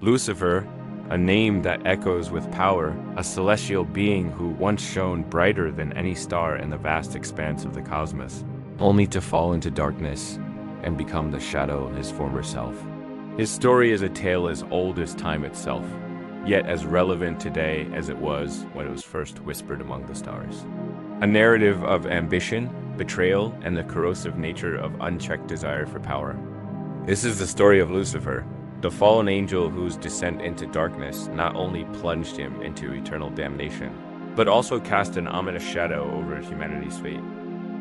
Lucifer, a name that echoes with power, a celestial being who once shone brighter than any star in the vast expanse of the cosmos, only to fall into darkness and become the shadow of his former self. His story is a tale as old as time itself, yet as relevant today as it was when it was first whispered among the stars. A narrative of ambition, betrayal, and the corrosive nature of unchecked desire for power. This is the story of Lucifer, the fallen angel whose descent into darkness not only plunged him into eternal damnation, but also cast an ominous shadow over humanity's fate.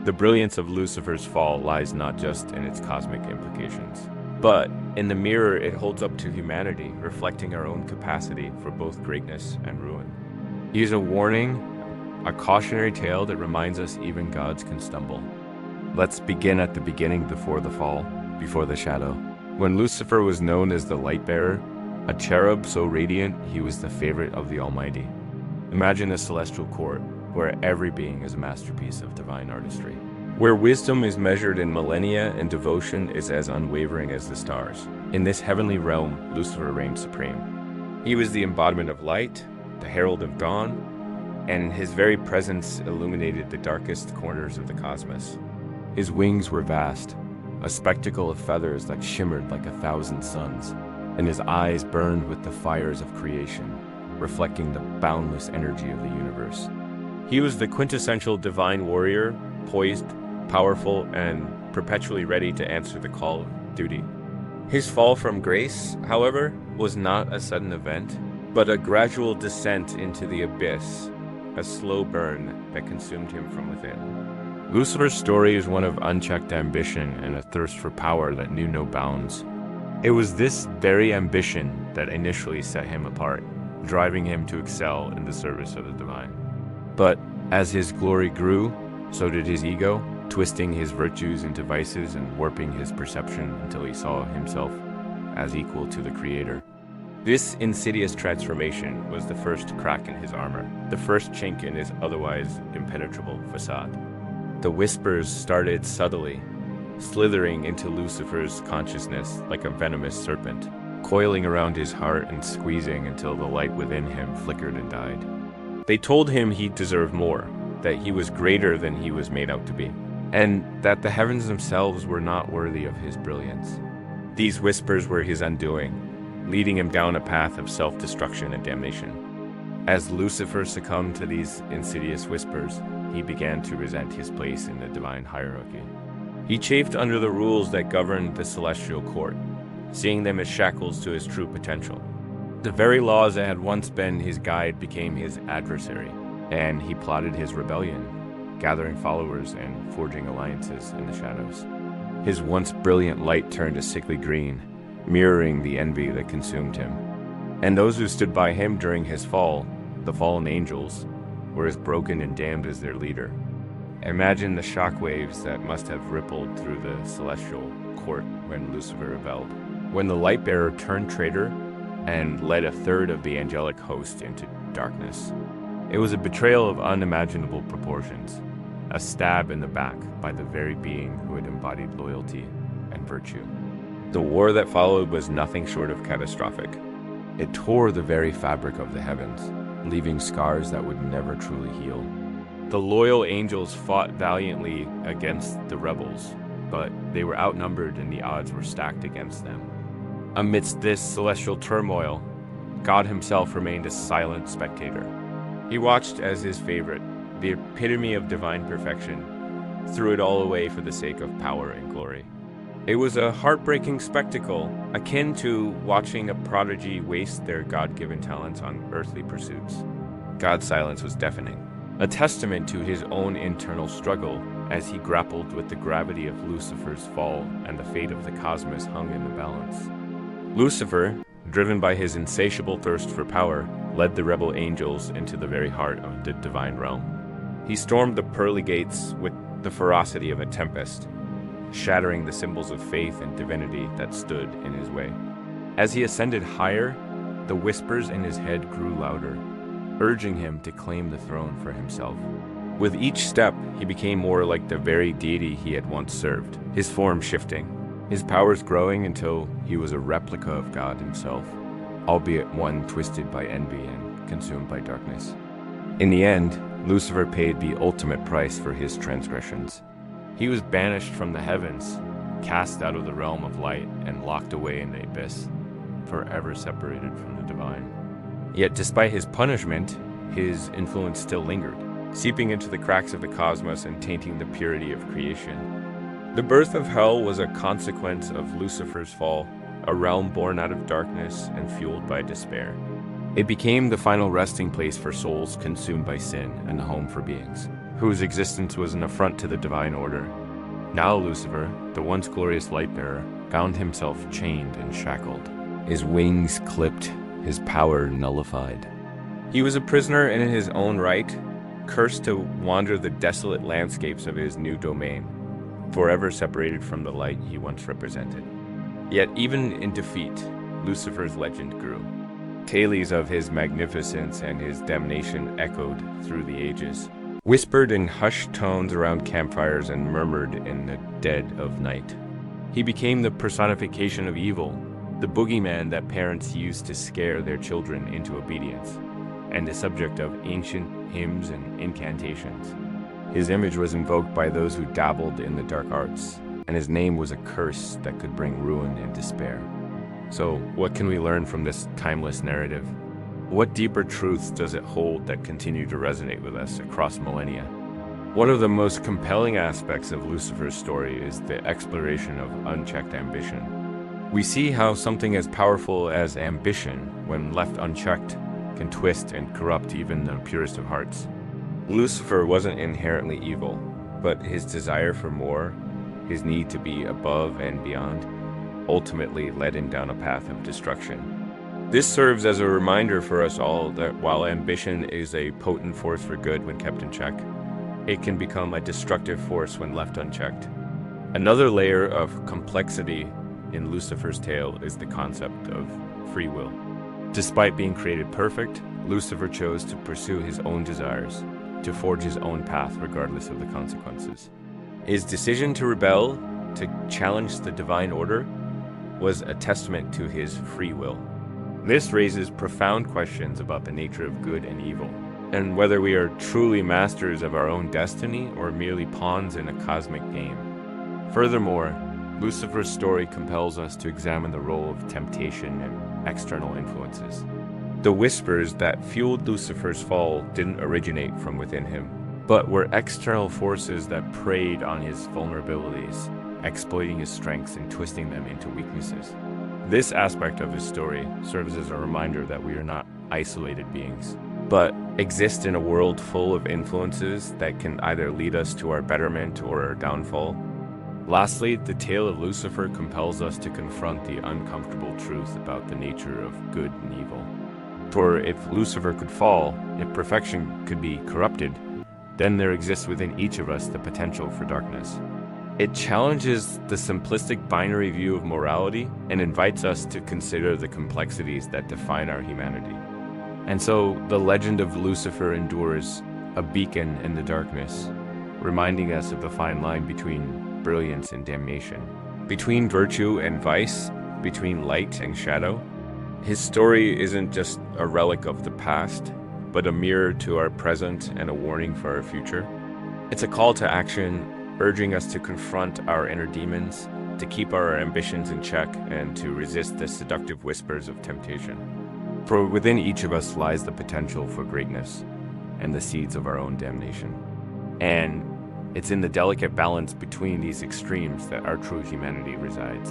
The brilliance of Lucifer's fall lies not just in its cosmic implications, but in the mirror it holds up to humanity, reflecting our own capacity for both greatness and ruin. He is a warning, a cautionary tale that reminds us even gods can stumble. Let's begin at the beginning before the fall, before the shadow. When Lucifer was known as the light-bearer, a cherub so radiant he was the favorite of the Almighty. Imagine a celestial court where every being is a masterpiece of divine artistry, where wisdom is measured in millennia and devotion is as unwavering as the stars. In this heavenly realm, Lucifer reigned supreme. He was the embodiment of light, the herald of dawn, and his very presence illuminated the darkest corners of the cosmos. His wings were vast, a spectacle of feathers that shimmered like 1,000 suns, and his eyes burned with the fires of creation, reflecting the boundless energy of the universe. He was the quintessential divine warrior, poised, powerful, and perpetually ready to answer the call of duty. His fall from grace, however, was not a sudden event, but a gradual descent into the abyss, a slow burn that consumed him from within. Lucifer's story is one of unchecked ambition and a thirst for power that knew no bounds. It was this very ambition that initially set him apart, driving him to excel in the service of the divine. But as his glory grew, so did his ego, twisting his virtues into vices and warping his perception until he saw himself as equal to the Creator. This insidious transformation was the first crack in his armor, the first chink in his otherwise impenetrable facade. The whispers started subtly, slithering into Lucifer's consciousness like a venomous serpent, coiling around his heart and squeezing until the light within him flickered and died. They told him he deserved more, that he was greater than he was made out to be, and that the heavens themselves were not worthy of his brilliance. These whispers were his undoing, leading him down a path of self-destruction and damnation. As Lucifer succumbed to these insidious whispers, he began to resent his place in the divine hierarchy. He chafed under the rules that governed the celestial court, seeing them as shackles to his true potential. The very laws that had once been his guide became his adversary, and he plotted his rebellion, gathering followers and forging alliances in the shadows. His once brilliant light turned a sickly green, mirroring the envy that consumed him. And those who stood by him during his fall, the fallen angels, were as broken and damned as their leader. Imagine the shockwaves that must have rippled through the celestial court when Lucifer rebelled, when the light-bearer turned traitor and led a third of the angelic host into darkness. It was a betrayal of unimaginable proportions, a stab in the back by the very being who had embodied loyalty and virtue. The war that followed was nothing short of catastrophic. It tore the very fabric of the heavens, leaving scars that would never truly heal. The loyal angels fought valiantly against the rebels, but they were outnumbered and the odds were stacked against them. Amidst this celestial turmoil, God himself remained a silent spectator. He watched as his favorite, the epitome of divine perfection, threw it all away for the sake of power and glory. It was a heartbreaking spectacle, akin to watching a prodigy waste their God-given talents on earthly pursuits. God's silence was deafening, a testament to his own internal struggle as he grappled with the gravity of Lucifer's fall and the fate of the cosmos hung in the balance. Lucifer, driven by his insatiable thirst for power, led the rebel angels into the very heart of the divine realm. He stormed the pearly gates with the ferocity of a tempest, shattering the symbols of faith and divinity that stood in his way. As he ascended higher, the whispers in his head grew louder, urging him to claim the throne for himself. With each step, he became more like the very deity he had once served, his form shifting, his powers growing until he was a replica of God himself, albeit one twisted by envy and consumed by darkness. In the end, Lucifer paid the ultimate price for his transgressions. He was banished from the heavens, cast out of the realm of light, and locked away in the abyss, forever separated from the divine. Yet despite his punishment, his influence still lingered, seeping into the cracks of the cosmos and tainting the purity of creation. The birth of hell was a consequence of Lucifer's fall, a realm born out of darkness and fueled by despair. It became the final resting place for souls consumed by sin and a home for beings whose existence was an affront to the divine order. Now Lucifer, the once glorious light-bearer, found himself chained and shackled, his wings clipped, his power nullified. He was a prisoner in his own right, cursed to wander the desolate landscapes of his new domain, forever separated from the light he once represented. Yet even in defeat, Lucifer's legend grew. Tales of his magnificence and his damnation echoed through the ages, whispered in hushed tones around campfires and murmured in the dead of night. He became the personification of evil, the boogeyman that parents used to scare their children into obedience, and the subject of ancient hymns and incantations. His image was invoked by those who dabbled in the dark arts, and his name was a curse that could bring ruin and despair. So, what can we learn from this timeless narrative? What deeper truths does it hold that continue to resonate with us across millennia? One of the most compelling aspects of Lucifer's story is the exploration of unchecked ambition. We see how something as powerful as ambition, when left unchecked, can twist and corrupt even the purest of hearts. Lucifer wasn't inherently evil, but his desire for more, his need to be above and beyond, ultimately led him down a path of destruction. This serves as a reminder for us all that while ambition is a potent force for good when kept in check, it can become a destructive force when left unchecked. Another layer of complexity in Lucifer's tale is the concept of free will. Despite being created perfect, Lucifer chose to pursue his own desires, to forge his own path regardless of the consequences. His decision to rebel, to challenge the divine order, was a testament to his free will. This raises profound questions about the nature of good and evil, and whether we are truly masters of our own destiny or merely pawns in a cosmic game. Furthermore, Lucifer's story compels us to examine the role of temptation and external influences. The whispers that fueled Lucifer's fall didn't originate from within him, but were external forces that preyed on his vulnerabilities, exploiting his strengths and twisting them into weaknesses. This aspect of his story serves as a reminder that we are not isolated beings, but exist in a world full of influences that can either lead us to our betterment or our downfall. Lastly, the tale of Lucifer compels us to confront the uncomfortable truth about the nature of good and evil. For if Lucifer could fall, if perfection could be corrupted, then there exists within each of us the potential for darkness. It challenges the simplistic binary view of morality and invites us to consider the complexities that define our humanity. And so the legend of Lucifer endures, a beacon in the darkness, reminding us of the fine line between brilliance and damnation, between virtue and vice, between light and shadow. His story isn't just a relic of the past, but a mirror to our present and a warning for our future. It's a call to action, urging us to confront our inner demons, to keep our ambitions in check, and to resist the seductive whispers of temptation. For within each of us lies the potential for greatness and the seeds of our own damnation. And it's in the delicate balance between these extremes that our true humanity resides.